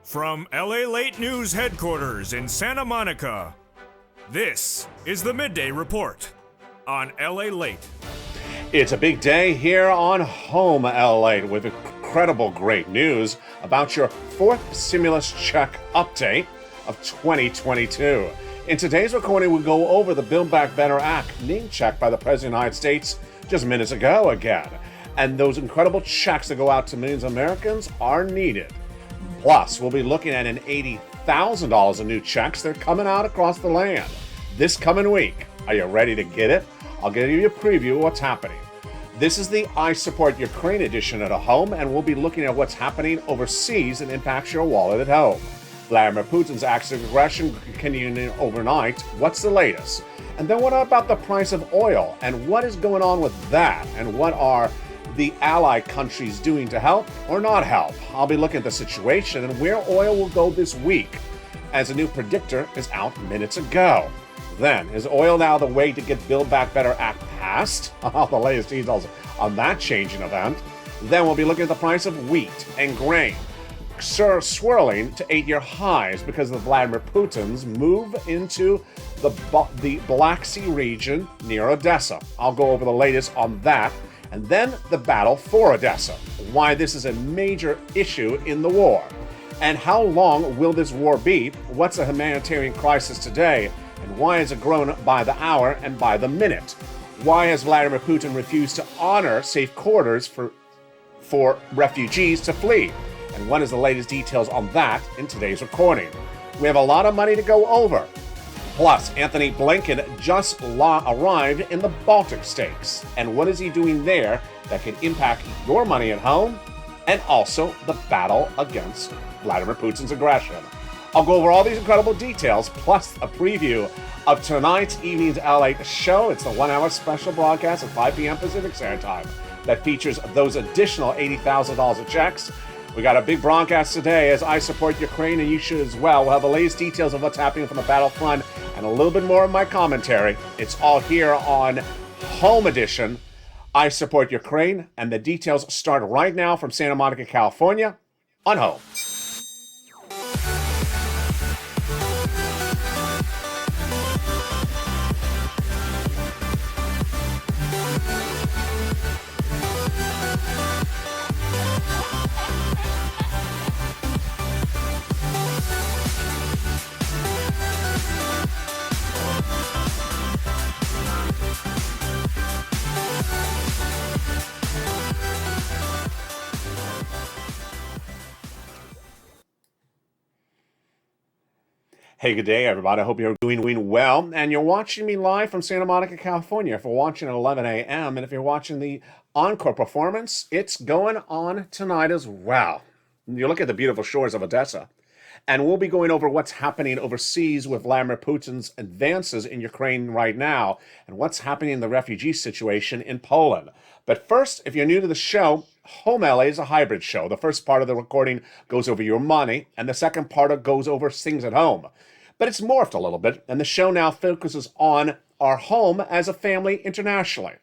From Lalate News headquarters in Santa Monica, this is the Midday Report on Lalate. It's a big day here on Home Lalate with incredible great news about your fourth stimulus check update of 2022. In today's recording, we'll go over the Build Back Better Act name check by the President of the United States just minutes ago again. And those incredible checks that go out to millions of Americans are needed. Plus, we'll be looking at an $80,000 in new checks that are coming out across the land this coming week. Are you ready to get it? I'll give you a preview of what's happening. This is the I Support Ukraine edition at home, and we'll be looking at what's happening overseas and impacts your wallet at home. Vladimir Putin's acts of aggression continuing overnight. What's the latest? And then what about the price of oil? And what is going on with that? And what are the ally countries doing to help or not help? I'll be looking at the situation and where oil will go this week, as a new predictor is out minutes ago. Then, is oil now the way to get Build Back Better Act passed? The latest details on that changing event. Then we'll be looking at the price of wheat and grain, swirling to 8-year highs because of Vladimir Putin's move into the Black Sea region near Odessa. I'll go over the latest on that. And then the battle for Odessa, why this is a major issue in the war. And how long will this war be? What's a humanitarian crisis today? And why has it grown by the hour and by the minute? Why has Vladimir Putin refused to honor safe quarters for refugees to flee? And what is the latest details on that in today's recording? We have a lot of money to go over. Plus, Anthony Blinken just arrived in the Baltic states. And what is he doing there that can impact your money at home? And also the battle against Vladimir Putin's aggression. I'll go over all these incredible details, plus a preview of tonight's evening's LA show. It's the 1-hour special broadcast at 5 p.m. Pacific Standard Time that features those additional $80,000 of checks. We got a big broadcast today as I support Ukraine, and you should as well. We'll have the latest details of what's happening from the battlefront and a little bit more of my commentary. It's all here on Home Edition, I Support Ukraine, and the details start right now from Santa Monica, California, on Home. Hey, good day, everybody. I hope you're doing well. And you're watching me live from Santa Monica, California. If you're watching at 11 a.m. and if you're watching the encore performance, it's going on tonight as well. You look at the beautiful shores of Odessa. And we'll be going over what's happening overseas with Vladimir Putin's advances in Ukraine right now and what's happening in the refugee situation in Poland. But first, if you're new to the show, Home LA is a hybrid show. The first part of the recording goes over your money, and the second part goes over things at home. But it's morphed a little bit, and the show now focuses on our home as a family internationally.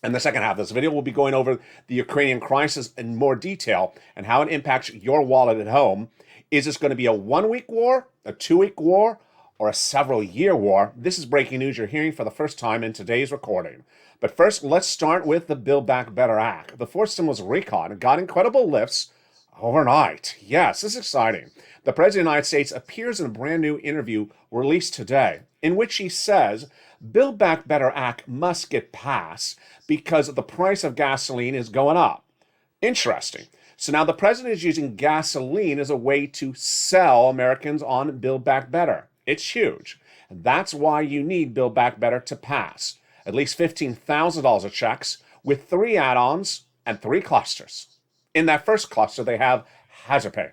In the second half of this video, we'll be going over the Ukrainian crisis in more detail and how it impacts your wallet at home. Is this going to be a 1-week war, a 2-week war, or a several-year war? This is breaking news you're hearing for the first time in today's recording. But first, let's start with the Build Back Better Act. The fourth stimulus recon got incredible lifts overnight. Yes, this is exciting. The President of the United States appears in a brand new interview released today, in which he says, Build Back Better Act must get passed because the price of gasoline is going up. Interesting. So now the president is using gasoline as a way to sell Americans on Build Back Better. It's huge. That's why you need Build Back Better to pass. At least $15,000 of checks with 3 add-ons and 3 clusters. In that first cluster, they have hazard pay,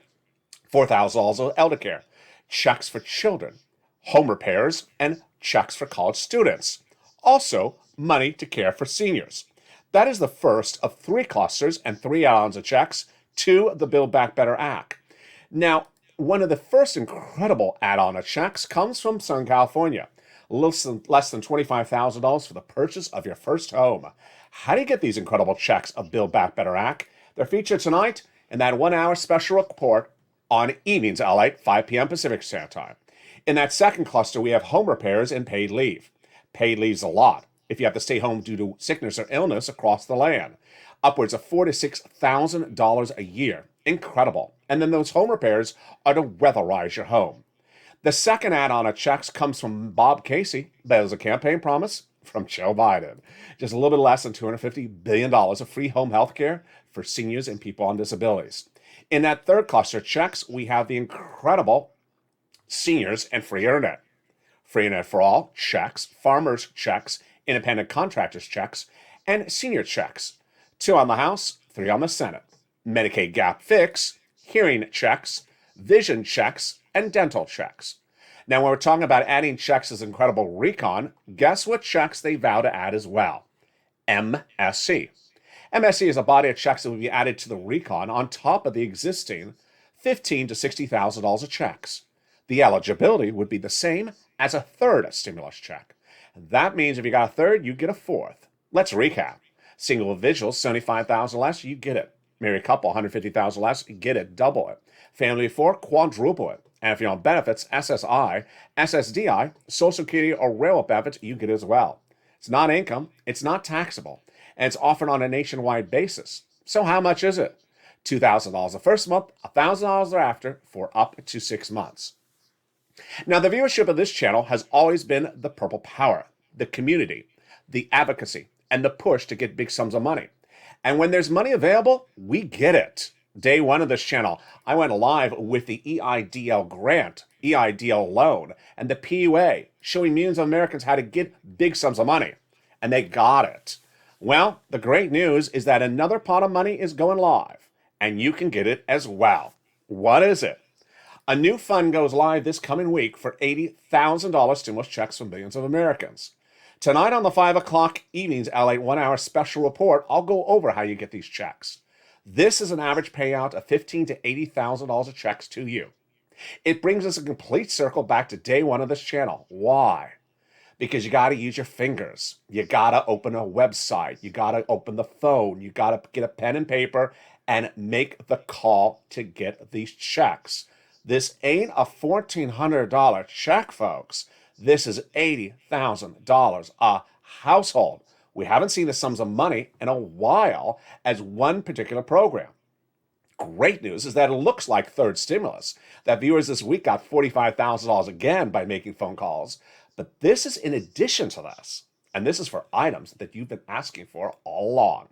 $4,000 of elder care, checks for children, home repairs, and checks for college students. Also, money to care for seniors. That is the first of 3 clusters and 3 add-ons of checks to the Build Back Better Act. Now, one of the first incredible add-on of checks comes from Southern California. Less than $25,000 for the purchase of your first home. How do you get these incredible checks of Build Back Better Act? They're featured tonight in that 1-hour special report on evenings LA, 5 p.m. Pacific Standard Time. In that second cluster, we have home repairs and paid leave. Paid leave's a lot if you have to stay home due to sickness or illness across the land. Upwards of $4,000 to $6,000 a year. Incredible. And then those home repairs are to weatherize your home. The second add-on of checks comes from Bob Casey. That is a campaign promise from Joe Biden. Just a little bit less than $250 billion of free home health care for seniors and people on disabilities. In that third cluster of checks, we have the incredible seniors and free internet. Free internet for all, checks, farmers checks, independent contractors checks, and senior checks. 2 on the House, 3 on the Senate. Medicaid gap fix, hearing checks, vision checks, and dental checks. Now, when we're talking about adding checks as incredible recon, guess what checks they vow to add as well? MSC. MSC is a body of checks that will be added to the recon on top of the existing $15,000 to $60,000 of checks. The eligibility would be the same as a third stimulus check. That means if you got a third, you get a fourth. Let's recap. Single individuals, $75,000 less, you get it. Married couple, $150,000 less, you get it, double it. Family of 4, quadruple it. And if you're on benefits, SSI, SSDI, Social Security, or railroad benefits, you get it as well. It's not income, it's not taxable, and it's offered on a nationwide basis. So how much is it? $2,000 the first month, $1,000 thereafter for up to 6 months. Now, the viewership of this channel has always been the purple power, the community, the advocacy, and the push to get big sums of money. And when there's money available, we get it. Day one of this channel, I went live with the EIDL grant, EIDL loan, and the PUA, showing millions of Americans how to get big sums of money. And they got it. Well, the great news is that another pot of money is going live, and you can get it as well. What is it? A new fund goes live this coming week for $80,000 stimulus checks from billions of Americans. Tonight on the 5 o'clock evenings LA 1-hour special report, I'll go over how you get these checks. This is an average payout of $15,000 to $80,000 of checks to you. It brings us a complete circle back to day one of this channel. Why? Because you got to use your fingers. You got to open a website. You got to open the phone. You got to get a pen and paper and make the call to get these checks. This ain't a $1,400 check, folks. This is $80,000 a household. We haven't seen the sums of money in a while as one particular program. Great news is that it looks like third stimulus. That viewers this week got $45,000 again by making phone calls. But this is in addition to this. And this is for items that you've been asking for all along.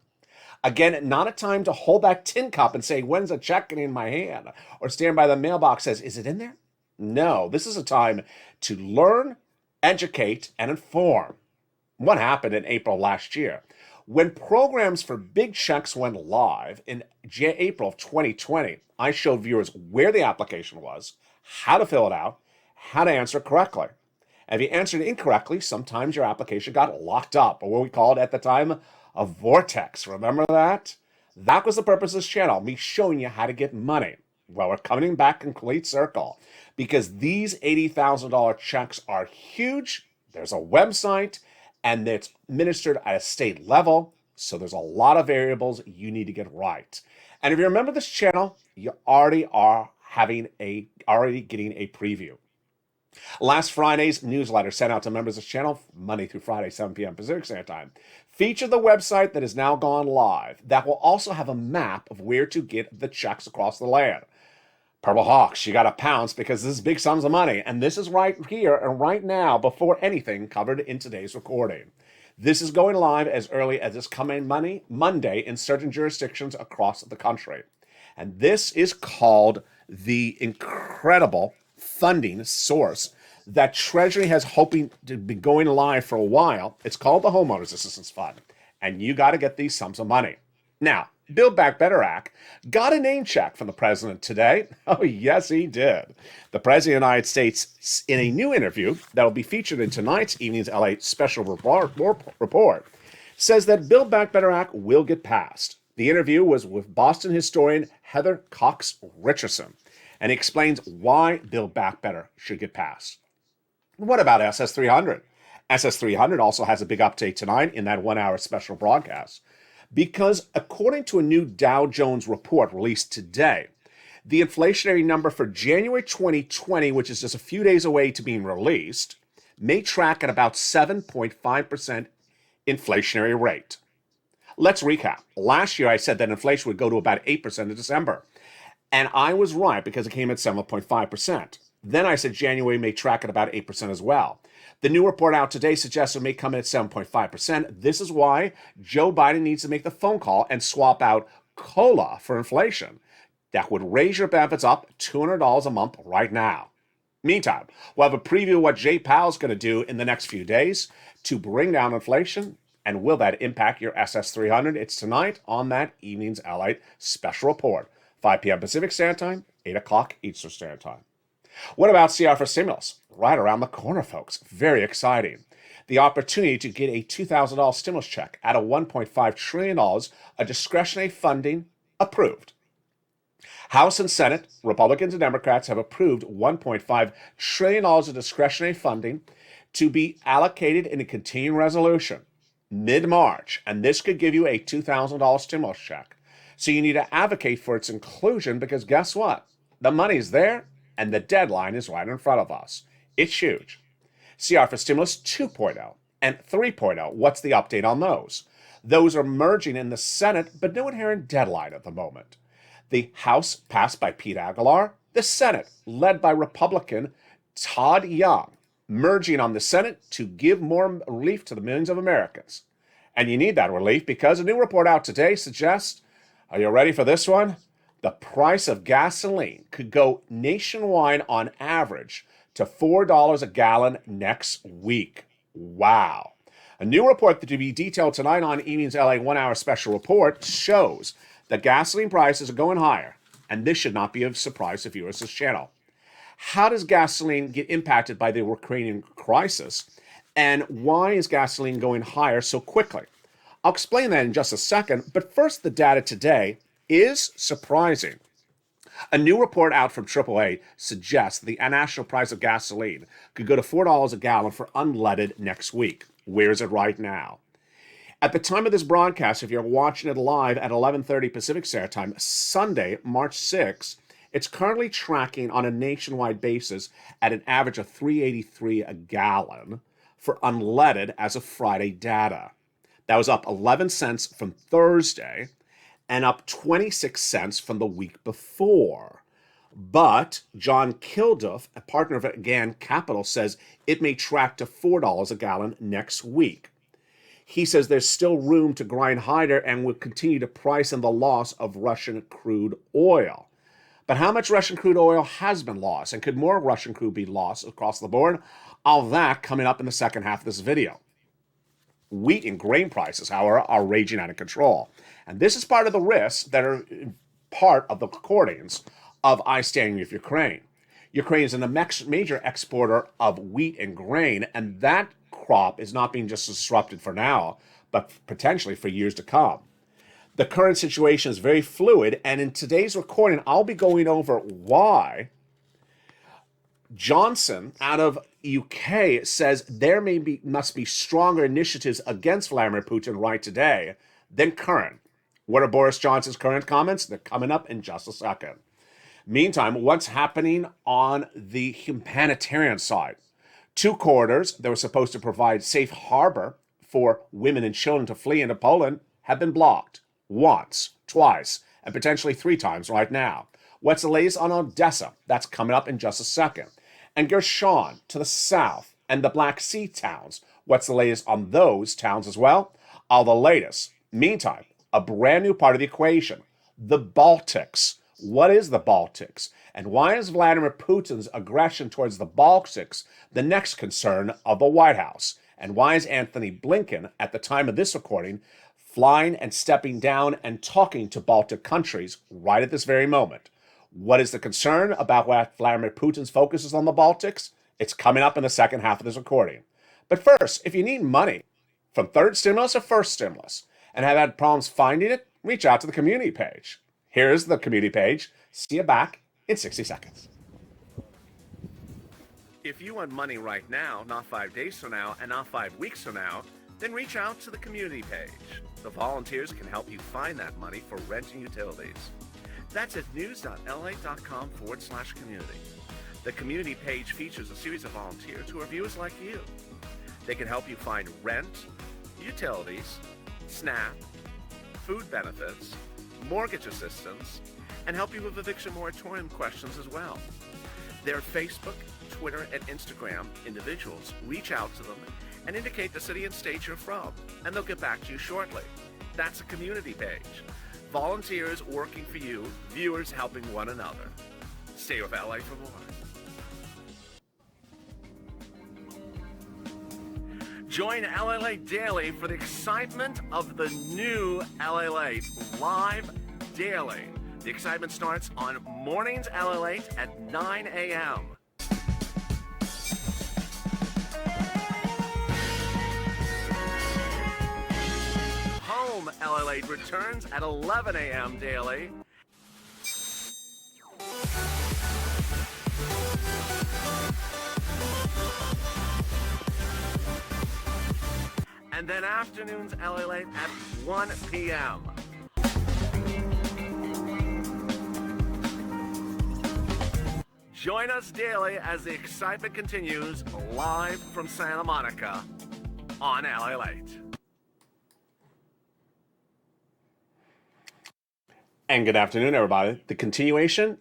Again, not a time to hold that tin cup and say, when's a check getting in my hand? Or stand by the mailbox and says, is it in there? No, this is a time to learn, educate, and inform. What happened in April last year? When programs for big checks went live in April of 2020, I showed viewers where the application was, how to fill it out, how to answer correctly. And if you answered incorrectly, sometimes your application got locked up, or what we called at the time a vortex. Remember that? That was the purpose of this channel, me showing you how to get money. Well, we're coming back in complete circle because these $80,000 checks are huge. There's a website and it's administered at a state level. So there's a lot of variables you need to get right. And if you remember this channel, you already are getting a preview. Last Friday's newsletter sent out to members of this channel Monday through Friday, 7 p.m. Pacific Standard Time, featured the website that has now gone live that will also have a map of where to get the checks across the land. Purple Hawks, you got to pounce because this is big sums of money. And this is right here and right now before anything covered in today's recording. This is going live as early as this coming Monday in certain jurisdictions across the country. And this is called the incredible funding source that Treasury has hoping to be going live for a while. It's called the Homeowners Assistance Fund. And you got to get these sums of money. Now, Build Back Better Act got a name check from the president today. Oh, yes, he did. The president of the United States, in a new interview that will be featured in tonight's evening's LA special report, says that Build Back Better Act will get passed. The interview was with Boston historian Heather Cox Richardson, and he explains why Build Back Better should get passed. What about SS300? SS300 also has a big update tonight in that 1-hour special broadcast. Because according to a new Dow Jones report released today, The inflationary number for January 2020, which is just a few days away to being released, may track at about 7.5% inflationary rate. Let's recap. Last year, I said that inflation would go to about 8% in December. And I was right because it came at 7.5%. Then I said January may track at about 8% as well. The new report out today suggests it may come in at 7.5%. This is why Joe Biden needs to make the phone call and swap out COLA for inflation. That would raise your benefits up $200 a month right now. Meantime, we'll have a preview of what Jay Powell's going to do in the next few days to bring down inflation. And will that impact your SS300? It's tonight on that evening's Lalate special report. 5 p.m. Pacific Standard Time, 8 o'clock Eastern Standard Time. What about CR for stimulus? Right around the corner, folks. Very exciting. The opportunity to get a $2,000 stimulus check out of $1.5 trillion of discretionary funding approved. House and Senate, Republicans and Democrats have approved $1.5 trillion of discretionary funding to be allocated in a continuing resolution mid-March, and this could give you a $2,000 stimulus check. So you need to advocate for its inclusion because guess what? The money's there and the deadline is right in front of us. It's huge. CR for Stimulus 2.0 and 3.0. What's the update on those? Those are merging in the Senate, but no inherent deadline at the moment. The House passed by Pete Aguilar, the Senate led by Republican Todd Young, merging on the Senate to give more relief to the millions of Americans. And you need that relief because a new report out today suggests, are you ready for this one? The price of gasoline could go nationwide on average to $4 a gallon next week. Wow. A new report to be detailed tonight on Evening's LA 1 hour special report shows that gasoline prices are going higher, and this should not be a surprise to viewers of this channel. How does gasoline get impacted by the Ukrainian crisis, and why is gasoline going higher so quickly? I'll explain that in just a second, but first the data today is surprising. A new report out from AAA suggests the national price of gasoline could go to $4 a gallon for unleaded next week. Where is it right now? At the time of this broadcast, if you're watching it live at 11:30 Pacific Standard Time, Sunday, March 6th, it's currently tracking on a nationwide basis at an average of $3.83 a gallon for unleaded as of Friday data. That was up 11 cents from Thursday and up 26 cents from the week before. But John Kilduff, a partner of Again Capital, says it may track to $4 a gallon next week. He says there's still room to grind higher and will continue to price in the loss of Russian crude oil. But how much Russian crude oil has been lost, and could more Russian crude be lost across the board? All that coming up in the second half of this video. Wheat and grain prices, however, are raging out of control. And this is part of the risks that are part of the recordings of I Stand With Ukraine. Ukraine is a major exporter of wheat and grain, and that crop is not being just disrupted for now, but potentially for years to come. The current situation is very fluid, and in today's recording, I'll be going over why Johnson out of UK says there must be stronger initiatives against Vladimir Putin right today than current. What are Boris Johnson's current comments? They're coming up in just a second. Meantime, what's happening on the humanitarian side? 2 corridors that were supposed to provide safe harbor for women and children to flee into Poland have been blocked once, twice, and potentially 3 times right now. What's the latest on Odessa? That's coming up in just a second. And Gershon to the south and the Black Sea towns. What's the latest on those towns as well? All the latest. Meantime, a brand new part of the equation, the Baltics. What is the Baltics? And why is Vladimir Putin's aggression towards the Baltics the next concern of the White House? And why is Anthony Blinken, at the time of this recording, flying and stepping down and talking to Baltic countries right at this very moment? What is the concern about what Vladimir Putin's focus is on the Baltics? It's coming up in the second half of this recording. But first, if you need money from third stimulus or first stimulus and have had problems finding it, reach out to the community page. Here's the community page. See you back in 60 seconds. If you want money right now, not 5 days from now, and not 5 weeks from now, then reach out to the community page. The volunteers can help you find that money for rent and utilities. That's at news.lalate.com/community. The community page features a series of volunteers who are viewers like you. They can help you find rent, utilities, SNAP, food benefits, mortgage assistance, and help you with eviction moratorium questions as well. Their Facebook, Twitter, and Instagram individuals reach out to them and indicate the city and state you're from, and they'll get back to you shortly. That's a community page. Volunteers working for you, viewers helping one another. Stay with LA for more. Join Lalate Daily for the excitement of the new Lalate live daily. The excitement starts on mornings Lalate at 9 a.m. Home Lalate returns at 11 a.m. daily. And then afternoons Lalate at 1 p.m. Join us daily as the excitement continues live from Santa Monica on Lalate. And good afternoon, everybody. The continuation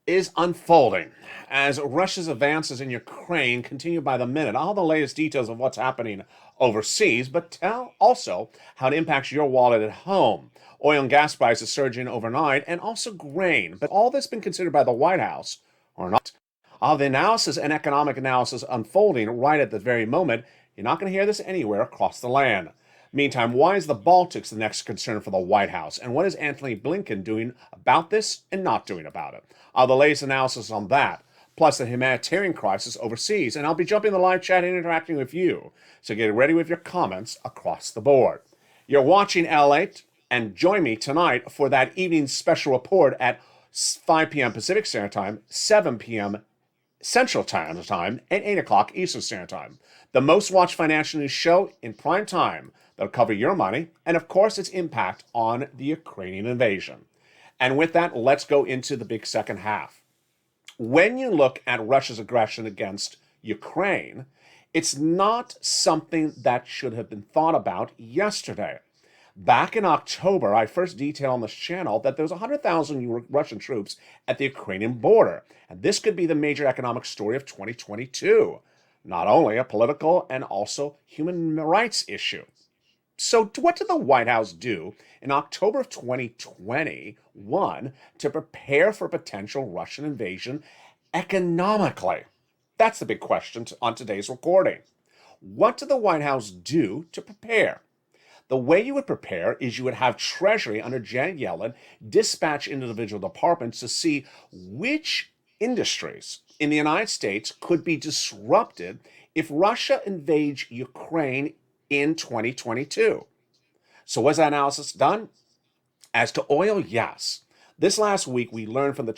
is unfolding as Russia's advances in Ukraine continue by the minute. All the latest details of what's happening overseas, but tell also how it impacts your wallet at home. Oil and gas prices surging overnight, and also grain. But all this been considered by the White House or not? All the analysis and economic analysis unfolding right at the very moment. You're not going to hear this anywhere across the land. Meantime, why is the Baltics the next concern for the White House? And what is Antony Blinken doing about this and not doing about it? The latest analysis on that, plus the humanitarian crisis overseas. And I'll be jumping in the live chat and interacting with you. So get ready with your comments across the board. You're watching L8, and join me tonight for that evening special report at 5 p.m. Pacific Standard Time, 7 p.m. Central Time, and 8 o'clock Eastern Standard Time. The most watched financial news show in prime time that'll cover your money and, of course, its impact on the Ukrainian invasion. And with that, let's go into the big second half. When you look at Russia's aggression against Ukraine, it's not something that should have been thought about yesterday. Back in October, I first detailed on this channel that there was 100,000 Russian troops at the Ukrainian border. And this could be the major economic story of 2022. Not only a political and also human rights issue. So what did the White House do in October of 2021 to prepare for potential Russian invasion economically? That's the big question on today's recording. What did the White House do to prepare? The way you would prepare is you would have Treasury under Janet Yellen dispatch individual departments to see which industries in the United States could be disrupted if Russia invades Ukraine in 2022. So was that analysis done? As to oil, yes. This last week, we learned from the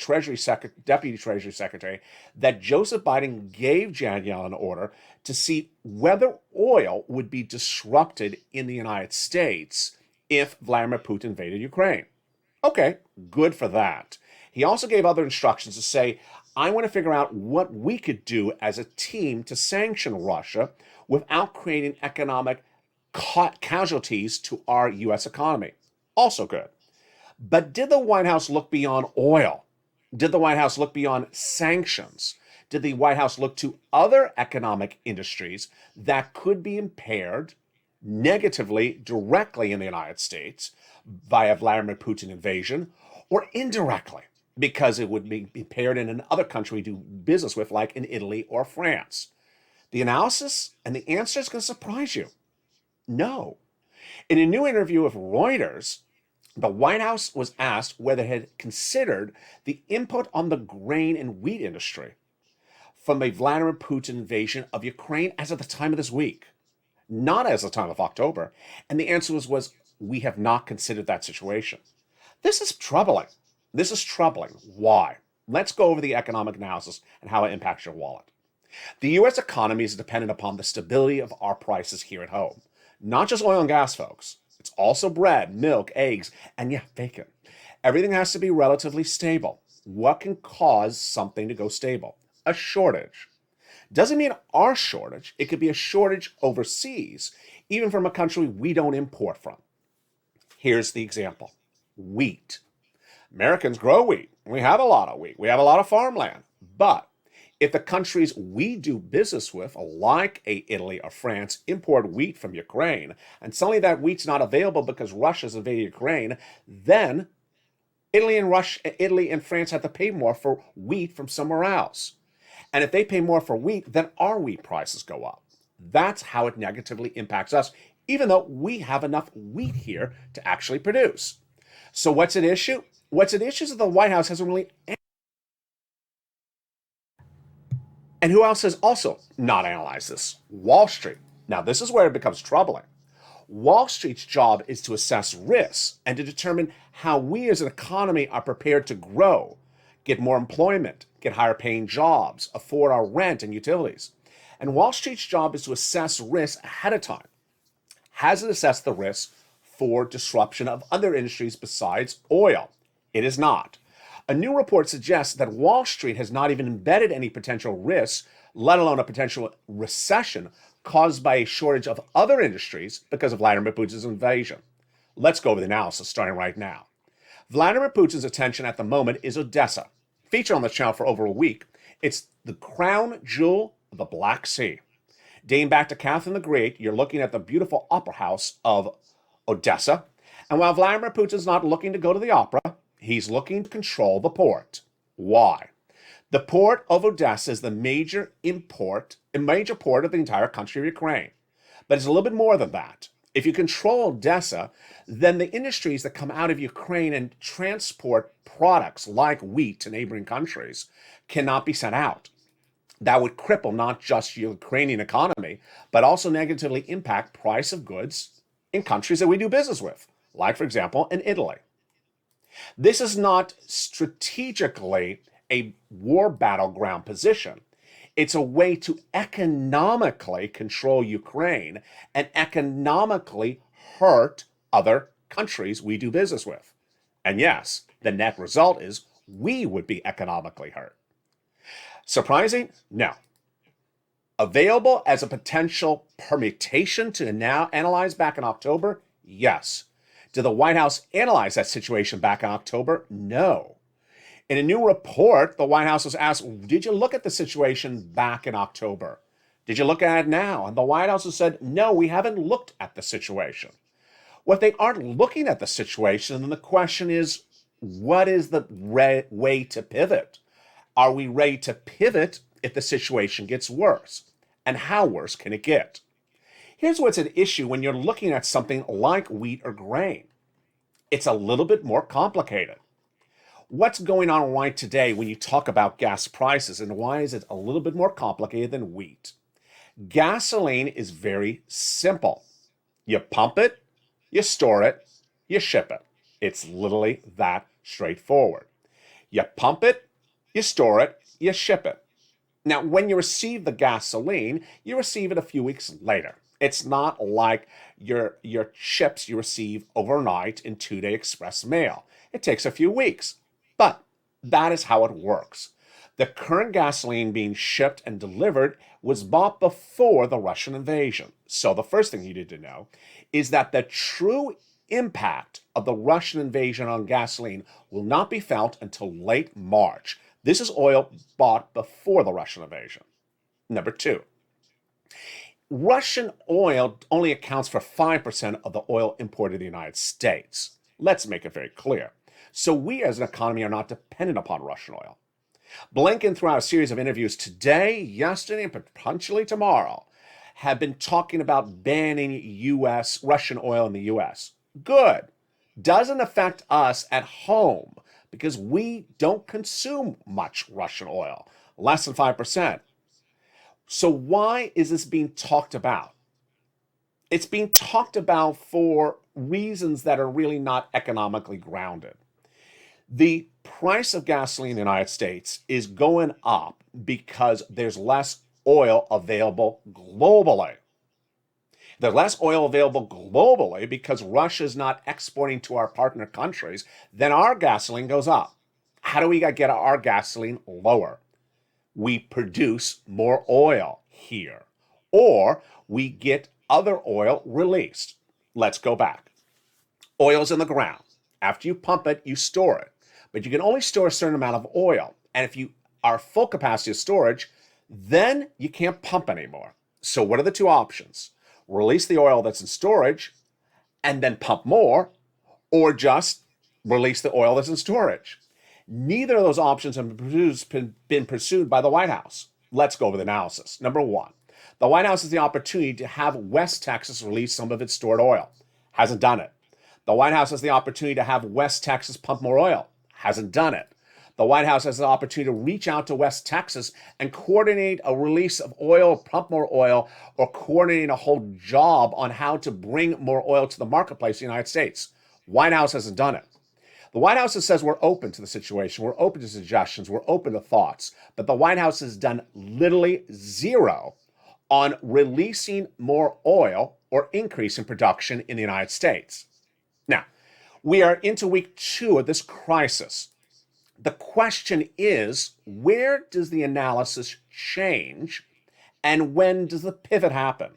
Deputy Treasury Secretary that Joseph Biden gave Janet Yellen an order to see whether oil would be disrupted in the United States if Vladimir Putin invaded Ukraine. Okay, good for that. He also gave other instructions to say, I want to figure out what we could do as a team to sanction Russia without creating economic casualties to our U.S. economy. Also good. But did the White House look beyond oil? Did the White House look beyond sanctions? Did the White House look to other economic industries that could be impaired negatively, directly in the United States via Vladimir Putin invasion, or indirectly because it would be impaired in another country we do business with, like in Italy or France? The analysis and the answer is going to surprise you. No. In a new interview with Reuters, the White House was asked whether it had considered the input on the grain and wheat industry from the Vladimir Putin invasion of Ukraine as of the time of this week, not as the time of October. And the answer was we have not considered that situation. This is troubling. This is troubling. Why? Let's go over the economic analysis and how it impacts your wallet. The U.S. economy is dependent upon the stability of our prices here at home. Not just oil and gas, folks. It's also bread, milk, eggs, and bacon. Everything has to be relatively stable. What can cause something to go stable? A shortage. Doesn't mean our shortage. It could be a shortage overseas, even from a country we don't import from. Here's the example. Wheat. Americans grow wheat. We have a lot of wheat. We have a lot of farmland. But if the countries we do business with, like Italy or France, import wheat from Ukraine, and suddenly that wheat's not available because Russia's invaded Ukraine, then Italy and France have to pay more for wheat from somewhere else. And if they pay more for wheat, then our wheat prices go up. That's how it negatively impacts us, even though we have enough wheat here to actually produce. So what's at issue? What's at issue is that the White House hasn't really. And who else has also not analyzed this? Wall Street. Now, this is where it becomes troubling. Wall Street's job is to assess risks and to determine how we as an economy are prepared to grow, get more employment, get higher paying jobs, afford our rent and utilities. And Wall Street's job is to assess risks ahead of time. Has it assessed the risk for disruption of other industries besides oil? It is not. A new report suggests that Wall Street has not even embedded any potential risks, let alone a potential recession caused by a shortage of other industries because of Vladimir Putin's invasion. Let's go over the analysis starting right now. Vladimir Putin's attention at the moment is Odessa. Featured on the channel for over a week, it's the crown jewel of the Black Sea. Dating back to Catherine the Great, you're looking at the beautiful opera house of Odessa. And while Vladimir Putin's not looking to go to the opera, he's looking to control the port. Why? The port of Odessa is the major port of the entire country of Ukraine. But it's a little bit more than that. If you control Odessa, then the industries that come out of Ukraine and transport products like wheat to neighboring countries cannot be sent out. That would cripple not just the Ukrainian economy, but also negatively impact price of goods in countries that we do business with, like, for example, in Italy. This is not strategically a war battleground position. It's a way to economically control Ukraine and economically hurt other countries we do business with. And yes, the net result is we would be economically hurt. Surprising? No. Available as a potential permutation to now analyze back in October? Yes. Did the White House analyze that situation back in October? No. In a new report, the White House was asked, did you look at the situation back in October? Did you look at it now? And the White House has said, no, we haven't looked at the situation. Well, if they aren't looking at the situation, then the question is, what is the way to pivot? Are we ready to pivot if the situation gets worse? And how worse can it get? Here's what's at issue when you're looking at something like wheat or grain. It's a little bit more complicated. What's going on right today when you talk about gas prices, and why is it a little bit more complicated than wheat? Gasoline is very simple. You pump it, you store it, you ship it. It's literally that straightforward. You pump it, you store it, you ship it. Now, when you receive the gasoline, you receive it a few weeks later. It's not like your chips you receive overnight in 2-day express mail. It takes a few weeks. But that is how it works. The current gasoline being shipped and delivered was bought before the Russian invasion. So the first thing you need to know is that the true impact of the Russian invasion on gasoline will not be felt until late March. This is oil bought before the Russian invasion. Number two, Russian oil only accounts for 5% of the oil imported to the United States. Let's make it very clear. So we as an economy are not dependent upon Russian oil. Blinken, throughout a series of interviews today, yesterday, and potentially tomorrow, have been talking about banning Russian oil in the U.S. Good. Doesn't affect us at home because we don't consume much Russian oil, less than 5%. So why is this being talked about? It's being talked about for reasons that are really not economically grounded. The price of gasoline in the United States is going up because there's less oil available globally. There's less oil available globally because Russia is not exporting to our partner countries, then our gasoline goes up. How do we get our gasoline lower? We produce more oil here, or we get other oil released. Let's go back. Oil's in the ground. After you pump it, you store it. But you can only store a certain amount of oil. And if you are full capacity of storage, then you can't pump anymore. So what are the two options? Release the oil that's in storage and then pump more, or just release the oil that's in storage. Neither of those options have been pursued by the White House. Let's go over the analysis. Number one, the White House has the opportunity to have West Texas release some of its stored oil. Hasn't done it. The White House has the opportunity to have West Texas pump more oil. Hasn't done it. The White House has the opportunity to reach out to West Texas and coordinate a release of oil, pump more oil, or coordinate a whole job on how to bring more oil to the marketplace in the United States. White House hasn't done it. The White House says we're open to the situation, we're open to suggestions, we're open to thoughts, but the White House has done literally zero on releasing more oil or increasing production in the United States. Now, we are into week 2 of this crisis. The question is, where does the analysis change and when does the pivot happen?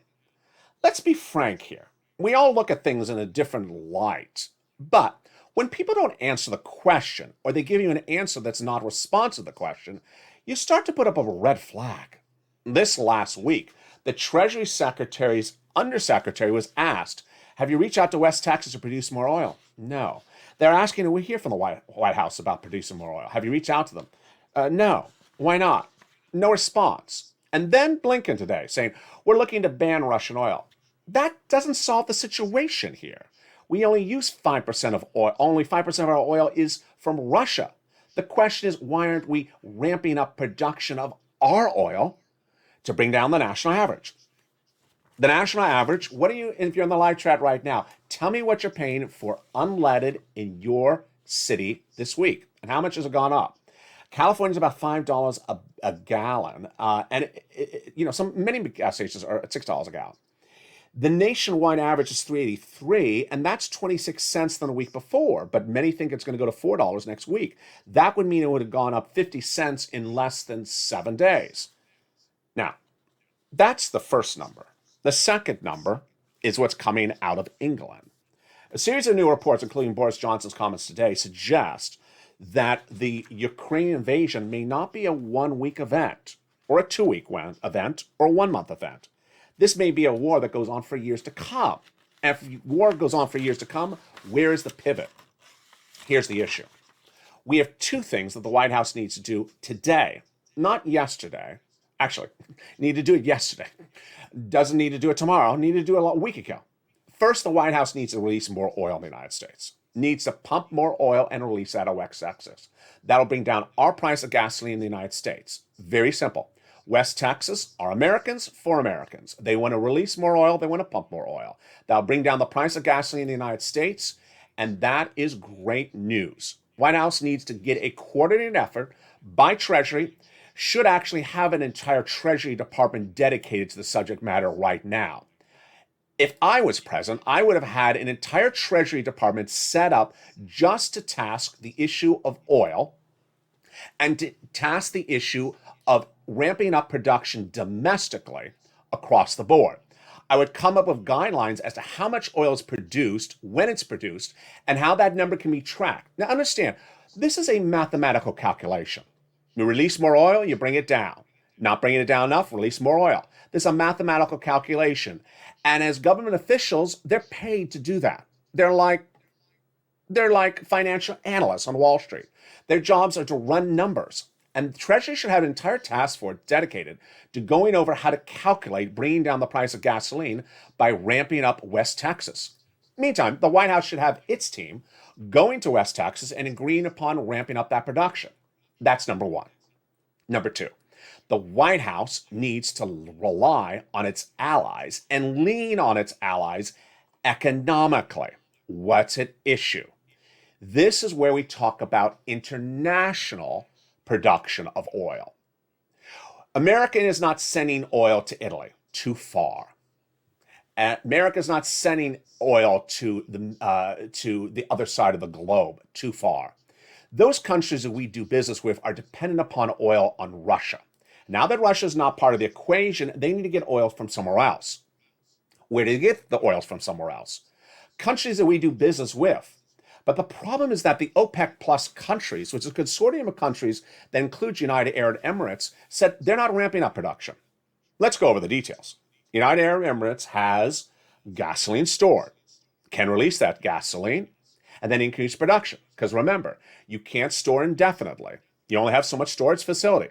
Let's be frank here. We all look at things in a different light, but when people don't answer the question or they give you an answer that's not responsive to the question, you start to put up a red flag. This last week, the Treasury Secretary's undersecretary was asked, have you reached out to West Texas to produce more oil? No. They're asking, we hear from the White House about producing more oil. Have you reached out to them? No. Why not? No response. And then Blinken today saying, we're looking to ban Russian oil. That doesn't solve the situation here. We only use 5% of oil. Only 5% of our oil is from Russia. The question is, why aren't we ramping up production of our oil to bring down the national average? The national average, what are you, if you're in the live chat right now, tell me what you're paying for unleaded in your city this week and how much has it gone up? California's about $5 a gallon, and many gas stations are at $6 a gallon. The nationwide average is $3.83, and that's 26 cents than a week before, but many think it's going to go to $4 next week. That would mean it would have gone up 50 cents in less than 7 days. Now, that's the first number. The second number is what's coming out of England. A series of new reports, including Boris Johnson's comments today, suggest that the Ukraine invasion may not be a 1-week event, or a 2-week event, or a 1-month event. This may be a war that goes on for years to come. And if war goes on for years to come, where is the pivot? Here's the issue. We have 2 things that the White House needs to do today, not yesterday. Actually, need to do it yesterday. Doesn't need to do it tomorrow. Need to do it a week ago. First, the White House needs to release more oil in the United States. Needs to pump more oil and release that at West Texas. That'll bring down our price of gasoline in the United States. Very simple. West Texas are Americans for Americans. They want to release more oil. They want to pump more oil. That'll bring down the price of gasoline in the United States, and that is great news. White House needs to get a coordinated effort by Treasury, should actually have an entire Treasury Department dedicated to the subject matter right now. If I was president, I would have had an entire Treasury Department set up just to task the issue of oil and to task the issue of ramping up production domestically across the board. I would come up with guidelines as to how much oil is produced, when it's produced, and how that number can be tracked. Now understand, this is a mathematical calculation. You release more oil, you bring it down. Not bringing it down enough, release more oil. This is a mathematical calculation. And as government officials, they're paid to do that. They're like financial analysts on Wall Street. Their jobs are to run numbers. And the Treasury should have an entire task force dedicated to going over how to calculate bringing down the price of gasoline by ramping up West Texas. Meantime, the White House should have its team going to West Texas and agreeing upon ramping up that production. That's number one. Number 2, the White House needs to rely on its allies and lean on its allies economically. What's at issue? This is where we talk about international production of oil. America is not sending oil to Italy, too far. America's not sending oil to the other side of the globe too far. Those countries that we do business with are dependent upon oil on Russia. Now that Russia is not part of the equation, they need to get oil from somewhere else. Where do they get the oils from somewhere else? Countries that we do business with. But the problem is that the OPEC plus countries, which is a consortium of countries that includes United Arab Emirates, said they're not ramping up production. Let's go over the details. United Arab Emirates has gasoline stored, can release that gasoline, and then increase production. Because remember, you can't store indefinitely. You only have so much storage facility.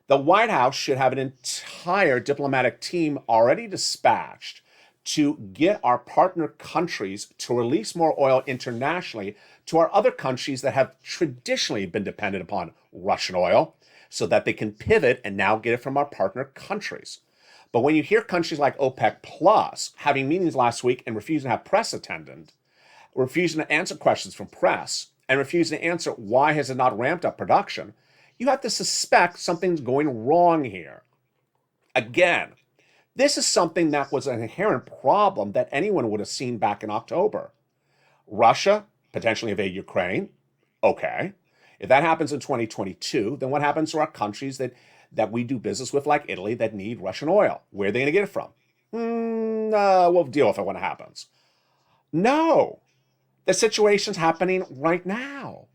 The White House should have an entire diplomatic team already dispatched to get our partner countries to release more oil internationally to our other countries that have traditionally been dependent upon Russian oil so that they can pivot and now get it from our partner countries. But when you hear countries like OPEC Plus having meetings last week and refusing to have press attendant, refusing to answer questions from press, and refusing to answer why has it not ramped up production, you have to suspect something's going wrong here. Again, this is something that was an inherent problem that anyone would have seen back in October. Russia potentially invade Ukraine. Okay. If that happens in 2022, then what happens to our countries that we do business with, like Italy, that need Russian oil? Where are they going to get it from? We'll deal with it when it happens. No. The situation's happening right now.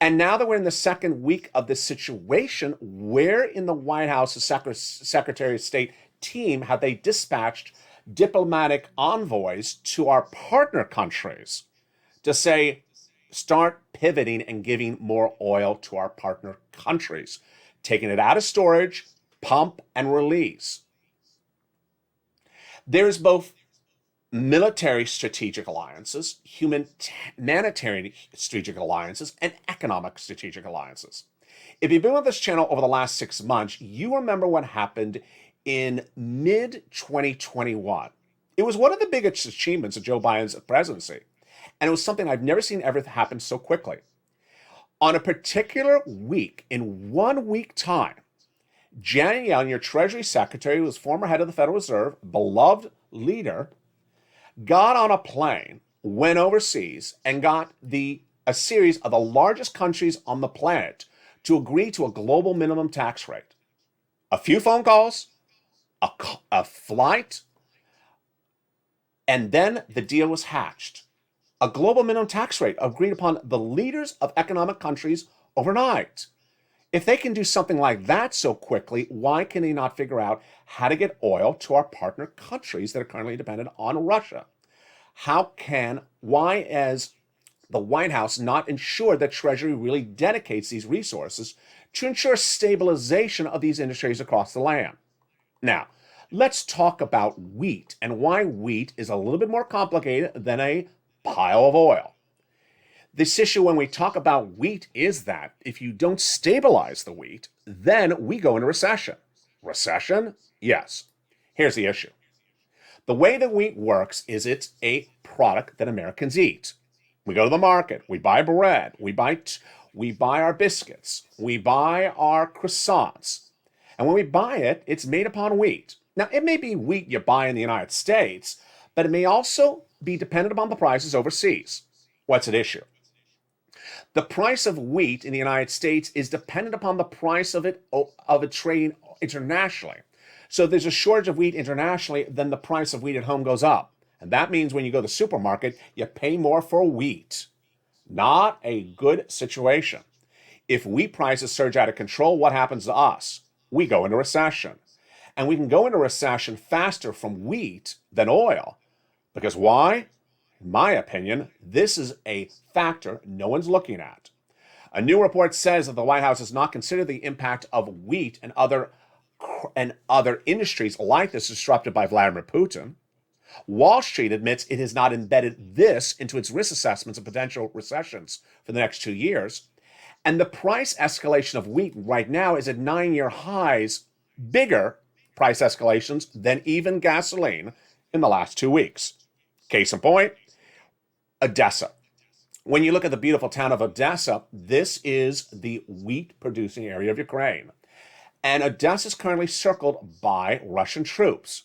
And now that we're in the second week of this situation, where in the White House's Secretary of State team have they dispatched diplomatic envoys to our partner countries to say, start pivoting and giving more oil to our partner countries, taking it out of storage, pump, and release? There's both military strategic alliances, humanitarian strategic alliances, and economic strategic alliances. If you've been with this channel over the last 6 months, you remember what happened in mid-2021. It was one of the biggest achievements of Joe Biden's presidency, and it was something I've never seen ever happen so quickly. On a particular week, in 1 week time, Janet Yellen, your Treasury Secretary, who was former head of the Federal Reserve, beloved leader, got on a plane, went overseas, and got a series of the largest countries on the planet to agree to a global minimum tax rate. A few phone calls, a flight, and then the deal was hatched. A global minimum tax rate agreed upon the leaders of economic countries overnight. If they can do something like that so quickly, why can they not figure out how to get oil to our partner countries that are currently dependent on Russia? Why has the White House not ensured that Treasury really dedicates these resources to ensure stabilization of these industries across the land? Now, let's talk about wheat and why wheat is a little bit more complicated than a pile of oil. This issue when we talk about wheat is that if you don't stabilize the wheat, then we go into recession. Recession? Yes. Here's the issue. The way that wheat works is it's a product that Americans eat. We go to the market, we buy bread, we buy our biscuits, we buy our croissants. And when we buy it, it's made upon wheat. Now, it may be wheat you buy in the United States, but it may also be dependent upon the prices overseas. What's at issue? The price of wheat in the United States is dependent upon the price of it trading internationally. So if there's a shortage of wheat internationally, then the price of wheat at home goes up. And that means when you go to the supermarket, you pay more for wheat. Not a good situation. If wheat prices surge out of control, what happens to us? We go into recession. And we can go into recession faster from wheat than oil. Because why? In my opinion, this is a factor no one's looking at. A new report says that the White House has not considered the impact of wheat and other industries like this disrupted by Vladimir Putin. Wall Street admits it has not embedded this into its risk assessments of potential recessions for the next 2 years. And the price escalation of wheat right now is at 9-year highs, bigger price escalations than even gasoline in the last 2 weeks. Case in point, Odessa. When you look at the beautiful town of Odessa, this is the wheat-producing area of Ukraine. And Odessa is currently circled by Russian troops.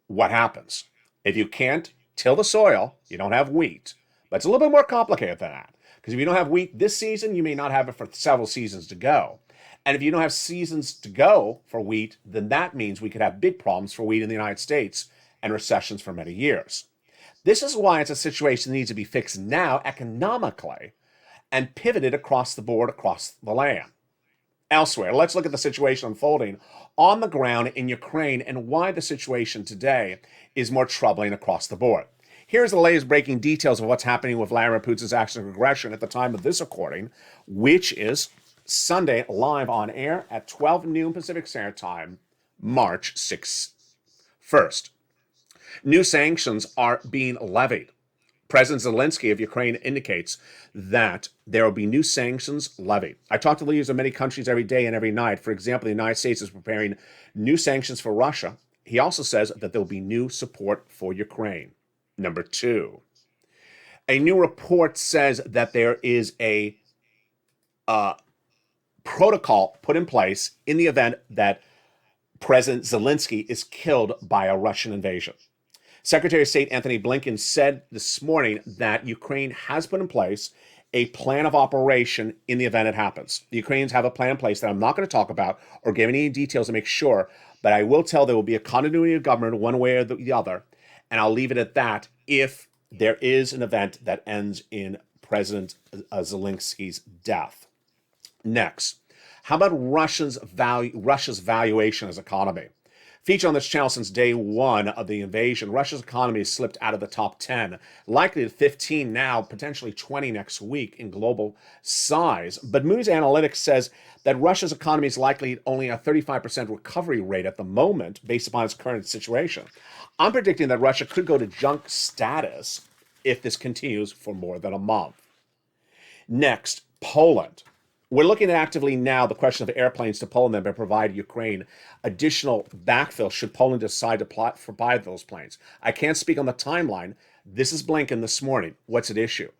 What happens? If you can't till the soil, you don't have wheat. But it's a little bit more complicated than that. Because if you don't have wheat this season, you may not have it for several seasons to go. And if you don't have seasons to go for wheat, then that means we could have big problems for wheat in the United States and recessions for many years. This is why it's a situation that needs to be fixed now economically and pivoted across the board, across the land. Elsewhere, let's look at the situation unfolding on the ground in Ukraine and why the situation today is more troubling across the board. Here's the latest breaking details of what's happening with Vladimir Putin's action of aggression at the time of this recording, which is Sunday, live on air at 12 noon Pacific Standard Time, March 6th. First, new sanctions are being levied. President Zelensky of Ukraine indicates that there will be new sanctions levied. I talk to leaders of many countries every day and every night. For example, the United States is preparing new sanctions for Russia. He also says that there will be new support for Ukraine. Number two, a new report says that there is a protocol put in place in the event that President Zelensky is killed by a Russian invasion. Secretary of State Anthony Blinken said this morning that Ukraine has put in place a plan of operation in the event it happens. The Ukrainians have a plan in place that I'm not going to talk about or give any details to make sure, but I will tell there will be a continuity of government one way or the other, and I'll leave it at that if there is an event that ends in President Zelensky's death. Next, how about Russia's valuation as economy? Featured on this channel since day one of the invasion, Russia's economy has slipped out of the top 10, likely to 15 now, potentially 20 next week in global size. But Moody's Analytics says that Russia's economy is likely only a 35% recovery rate at the moment, based upon its current situation. I'm predicting that Russia could go to junk status if this continues for more than a month. Next, Poland. We're looking at actively now the question of airplanes to Poland that may provide Ukraine additional backfill should Poland decide to buy those planes. I can't speak on the timeline. This is Blinken this morning. What's at issue?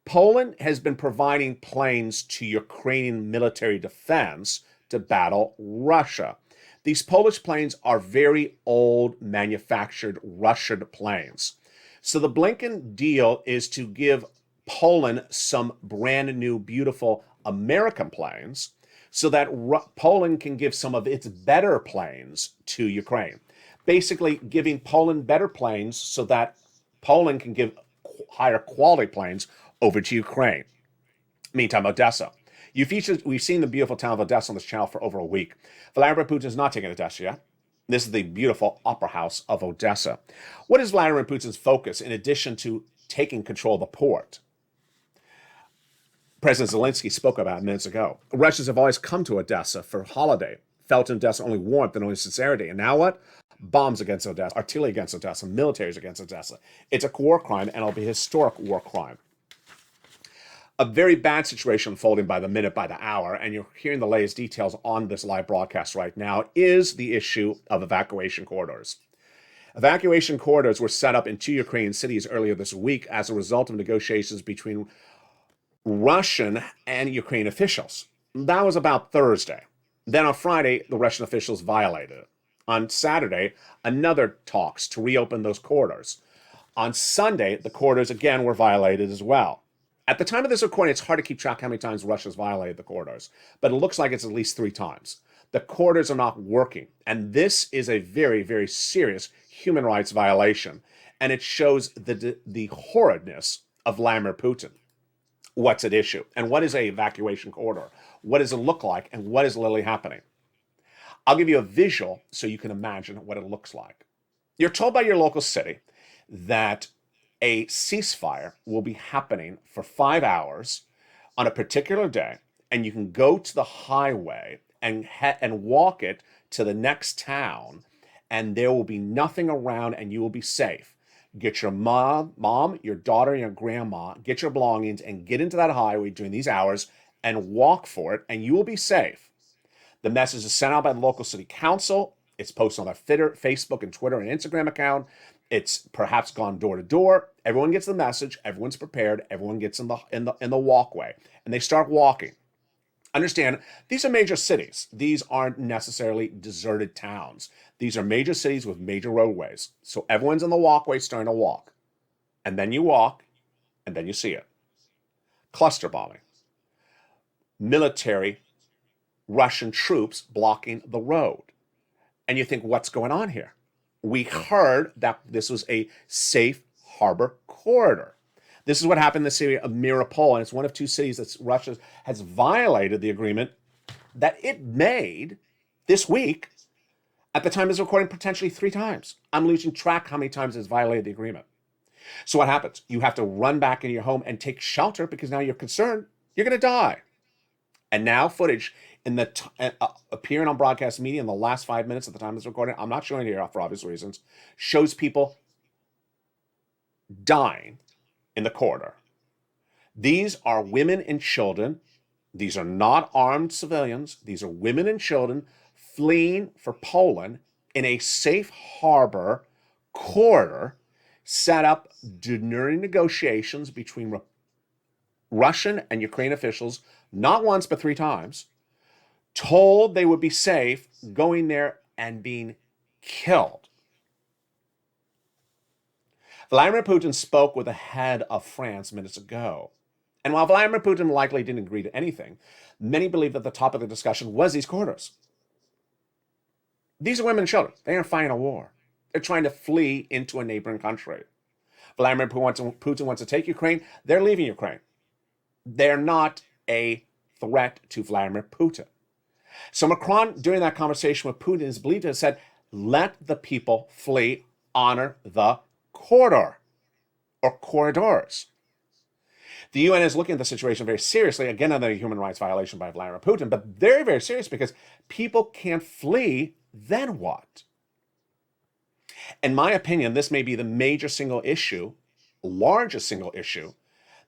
Poland has been providing planes to Ukrainian military defense to battle Russia. These Polish planes are very old manufactured Russian planes. So the Blinken deal is to give Poland some brand new, beautiful American planes so that Poland can give some of its better planes to Ukraine. Basically giving Poland better planes so that Poland can give higher quality planes over to Ukraine. Meantime, Odessa. We've seen the beautiful town of Odessa on this channel for over a week. Vladimir Putin is not taking Odessa yet. This is the beautiful opera house of Odessa. What is Vladimir Putin's focus in addition to taking control of the port? President Zelensky spoke about minutes ago. Russians have always come to Odessa for holiday, felt in Odessa only warmth and only sincerity. And now what? Bombs against Odessa, artillery against Odessa, militaries against Odessa. It's a war crime, and it'll be a historic war crime. A very bad situation unfolding by the minute, by the hour, and you're hearing the latest details on this live broadcast right now, is the issue of evacuation corridors. Evacuation corridors were set up in 2 Ukrainian cities earlier this week as a result of negotiations between Russian and Ukrainian officials. That was about Thursday. Then on Friday, the Russian officials violated it. On Saturday, another talks to reopen those corridors. On Sunday, the corridors again were violated as well. At the time of this recording, it's hard to keep track how many times Russia's violated the corridors, but it looks like it's at least 3 times. The corridors are not working, and this is a very, very serious human rights violation, and it shows the horridness of Vladimir Putin. What's at issue, and what is an evacuation corridor? What does it look like, and what is literally happening? I'll give you a visual so you can imagine what it looks like. You're told by your local city that a ceasefire will be happening for 5 hours on a particular day, and you can go to the highway and walk it to the next town, and there will be nothing around, and you will be safe. Get your mom, your daughter, and your grandma, get your belongings, and get into that highway during these hours and walk for it, and you will be safe. The message is sent out by the local city council. It's posted on their Facebook and Twitter and Instagram account. It's perhaps gone door to door. Everyone gets the message. Everyone's prepared. Everyone gets in the walkway, and they start walking. Understand, these are major cities. These aren't necessarily deserted towns. These are major cities with major roadways. So everyone's in the walkway starting to walk. And then you walk, and then you see it. Cluster bombing. Military Russian troops blocking the road. And you think, what's going on here? We heard that this was a safe harbor corridor. This is what happened in the city of Mariupol, and it's one of two cities that Russia has violated the agreement that it made this week. At the time of this recording, potentially 3 times. I'm losing track how many times it's violated the agreement. So what happens? You have to run back into your home and take shelter because now you're concerned you're going to die. And now footage in the appearing on broadcast media in the last 5 minutes at the time of this recording, I'm not showing it here for obvious reasons, shows people dying in the corridor. These are women and children. These are not armed civilians. These are women and children fleeing for Poland in a safe harbor corridor set up during negotiations between Russian and Ukrainian officials, not once but 3 times, told they would be safe going there and being killed. Vladimir Putin spoke with the head of France minutes ago. And while Vladimir Putin likely didn't agree to anything, many believe that the topic of the discussion was these corridors. These are women and children. They aren't fighting a war. They're trying to flee into a neighboring country. Vladimir Putin wants to take Ukraine. They're leaving Ukraine. They're not a threat to Vladimir Putin. So Macron, during that conversation with Putin, is believed to have said, let the people flee, honor the corridor or corridors. The UN is looking at the situation very seriously, again, another human rights violation by Vladimir Putin, but very, very serious because people can't flee, then what? In my opinion, this may be the major single issue, largest single issue,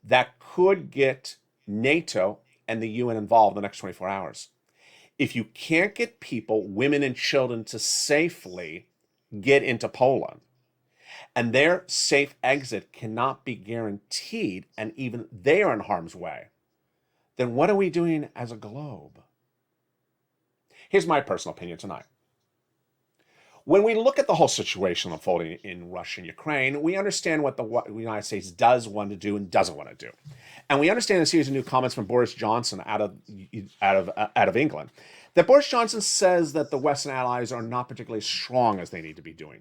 that could get NATO and the UN involved in the next 24 hours. If you can't get people, women and children, to safely get into Poland, and their safe exit cannot be guaranteed, and even they are in harm's way, then what are we doing as a globe? Here's my personal opinion tonight. When we look at the whole situation unfolding in Russia and Ukraine, we understand what the United States does want to do and doesn't want to do. And we understand a series of new comments from Boris Johnson out of England, that Boris Johnson says that the Western allies are not particularly strong as they need to be doing.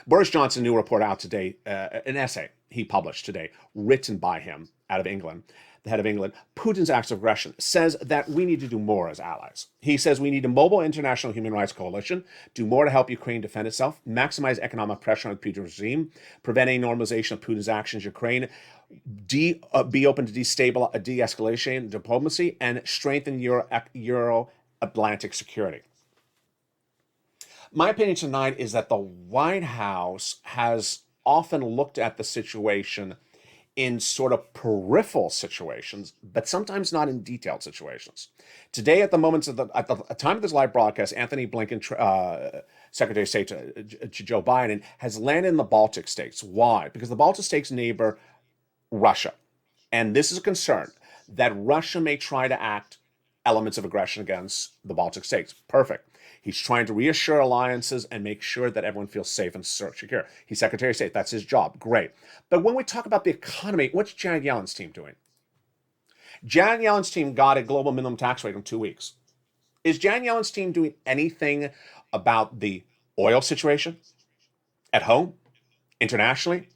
Boris Johnson, new report out today, an essay he published today, written by him out of England, the head of England, Putin's acts of aggression, says that we need to do more as allies. He says we need a mobile international human rights coalition, do more to help Ukraine defend itself, maximize economic pressure on the Putin regime, prevent any normalization of Putin's actions in Ukraine, be open to de-escalation diplomacy, and strengthen Euro-Atlantic security. My opinion tonight is that the White House has often looked at the situation in sort of peripheral situations, but sometimes not in detailed situations. Today, at the time of this live broadcast, Anthony Blinken, Secretary of State to Joe Biden, has landed in the Baltic states. Why? Because the Baltic states neighbor Russia. And this is a concern that Russia may try to act elements of aggression against the Baltic states. Perfect. He's trying to reassure alliances and make sure that everyone feels safe and secure. He's Secretary of State. That's his job. Great. But when we talk about the economy, what's Janet Yellen's team doing? Janet Yellen's team got a global minimum tax rate in 2 weeks. Is Janet Yellen's team doing anything about the oil situation at home, internationally,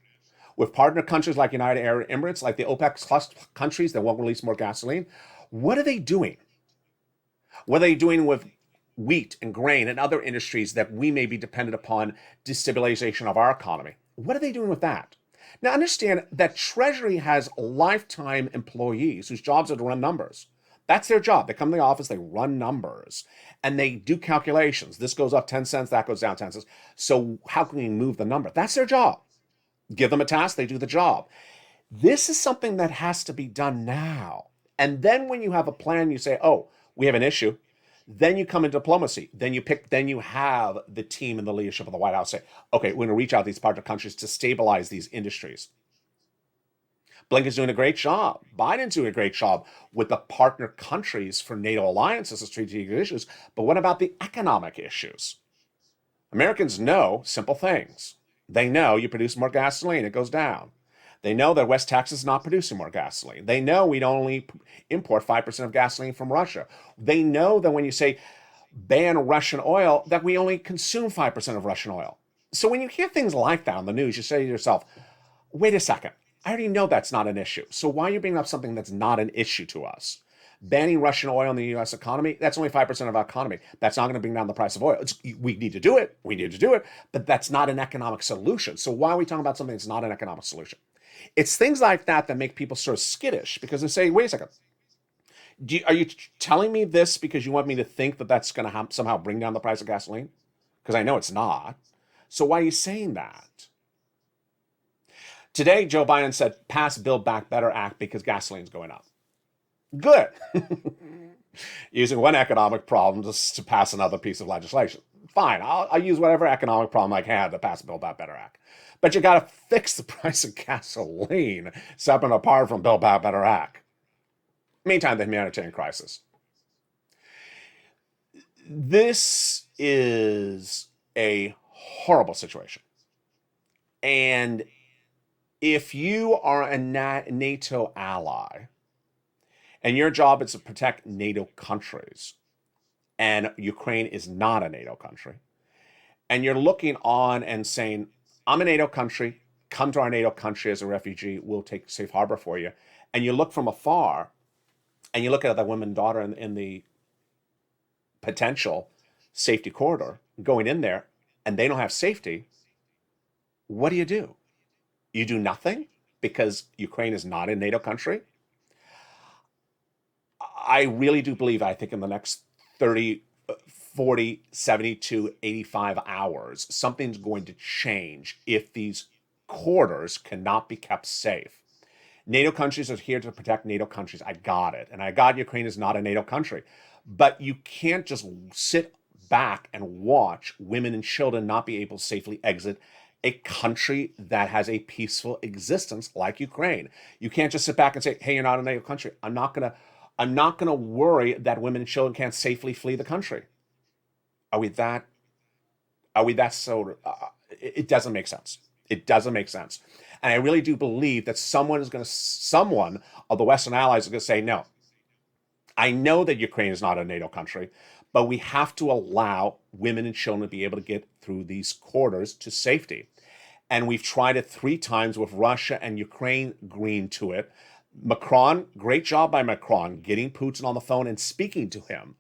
with partner countries like United Arab Emirates, like the OPEC plus countries that won't release more gasoline? What are they doing? What are they doing with wheat and grain and other industries that we may be dependent upon destabilization of our economy? What are they doing with that? Now, understand that Treasury has lifetime employees whose jobs are to run numbers. That's their job. They come to the office, they run numbers, and they do calculations. This goes up 10 cents, that goes down 10 cents. So how can we move the number? That's their job. Give them a task, they do the job. This is something that has to be done now. And then when you have a plan, you say, oh, we have an issue. Then you come in diplomacy. Then you have the team and the leadership of the White House say, okay, we're going to reach out to these partner countries to stabilize these industries. Blinken's doing a great job. Biden's doing a great job with the partner countries for NATO alliances and strategic issues. But what about the economic issues? Americans know simple things. They know you produce more gasoline, it goes down. They know that West Texas is not producing more gasoline. They know we don't only import 5% of gasoline from Russia. They know that when you say ban Russian oil, that we only consume 5% of Russian oil. So when you hear things like that on the news, you say to yourself, wait a second, I already know that's not an issue. So why are you bringing up something that's not an issue to us? Banning Russian oil in the U.S. economy, that's only 5% of our economy. That's not going to bring down the price of oil. We need to do it. We need to do it. But that's not an economic solution. So why are we talking about something that's not an economic solution? It's things like that that make people sort of skittish because they say, wait a second. Are you telling me this because you want me to think that that's going to somehow bring down the price of gasoline? Because I know it's not. So why are you saying that? Today, Joe Biden said, pass Build Back Better Act because gasoline's going up. Good. Using one economic problem to pass another piece of legislation. Fine, I'll use whatever economic problem I can to pass Build Back Better Act. But you got to fix the price of gasoline separate and apart from Build Back Better Act. Meantime, the humanitarian crisis. This is a horrible situation. And if you are a NATO ally, and your job is to protect NATO countries, and Ukraine is not a NATO country, and you're looking on and saying, I'm a NATO country, come to our NATO country as a refugee, we'll take safe harbor for you, and you look from afar, and you look at that woman and daughter in the potential safety corridor going in there, and they don't have safety, what do? You do nothing because Ukraine is not a NATO country? I really do believe, I think in the next 30, 40, 72, 85 hours, something's going to change if these corridors cannot be kept safe. NATO countries are here to protect NATO countries. I got it. And I got Ukraine is not a NATO country. But you can't just sit back and watch women and children not be able to safely exit a country that has a peaceful existence like Ukraine. You can't just sit back and say, hey, you're not a NATO country. I'm not gonna worry that women and children can't safely flee the country. Are we that so? It doesn't make sense. It doesn't make sense. And I really do believe that someone of the Western allies is going to say, no, I know that Ukraine is not a NATO country, but we have to allow women and children to be able to get through these corridors to safety. And we've tried it 3 times with Russia and Ukraine agreeing to it. Macron, great job by Macron, getting Putin on the phone and speaking to him.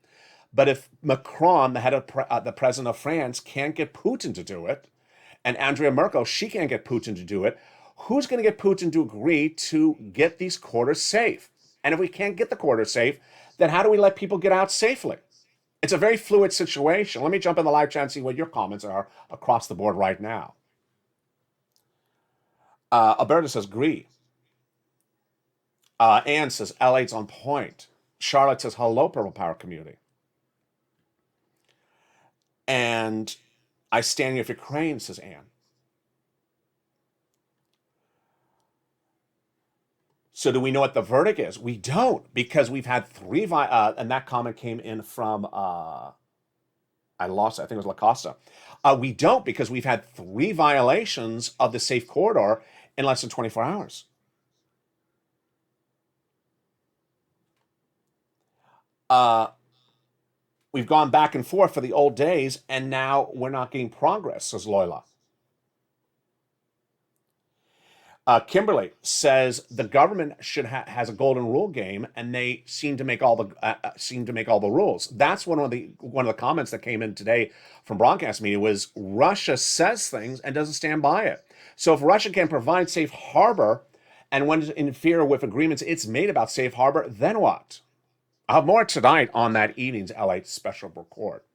But if Macron, the head of the president of France, can't get Putin to do it, and Angela Merkel, she can't get Putin to do it, who's going to get Putin to agree to get these corridors safe? And if we can't get the corridors safe, then how do we let people get out safely? It's a very fluid situation. Let me jump in the live chat and see what your comments are across the board right now. Alberta says, agree. Anne says, L8's on point. Charlotte says, hello, Purple Power community. And I stand here for Ukraine, says Anne. So do we know what the verdict is? We don't, because we've had 3, and that comment came in from, I lost it, I think it was La Costa. We don't, because we've had 3 violations of the safe corridor in less than 24 hours. We've gone back and forth for the old days, and now we're not getting progress, says Loyola. Kimberly says the government has a golden rule game, and they seem to make all the rules. That's one of the comments that came in today from broadcast media was Russia says things and doesn't stand by it. So if Russia can provide safe harbor and want to interfere with agreements it's made about safe harbor, then what? I'll have more tonight on that evening's LA special report.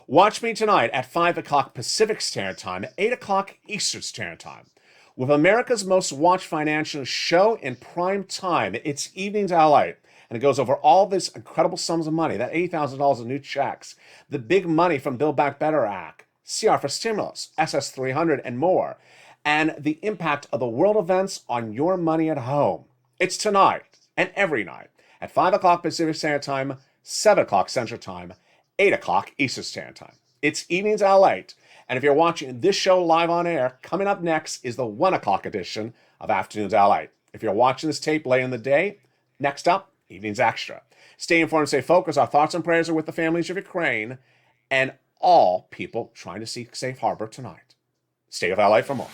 Watch me tonight at 5 o'clock Pacific Standard Time, 8 o'clock Eastern Standard Time. With America's most watched financial show in prime time, it's Evenings LA, and it goes over all these incredible sums of money, that $80,000 in new checks, the big money from Build Back Better Act, CR for stimulus, SS300, and more, and the impact of the world events on your money at home. It's tonight and every night at 5 o'clock Pacific Standard Time, 7 o'clock Central Time, 8 o'clock Eastern Standard Time. It's Evenings at Lalate. And if you're watching this show live on air, coming up next is the 1 o'clock edition of Afternoons at Lalate. If you're watching this tape late in the day, next up, Evenings Extra. Stay informed, stay focused. Our thoughts and prayers are with the families of Ukraine and all people trying to seek safe harbor tonight. Stay with Lalate for more.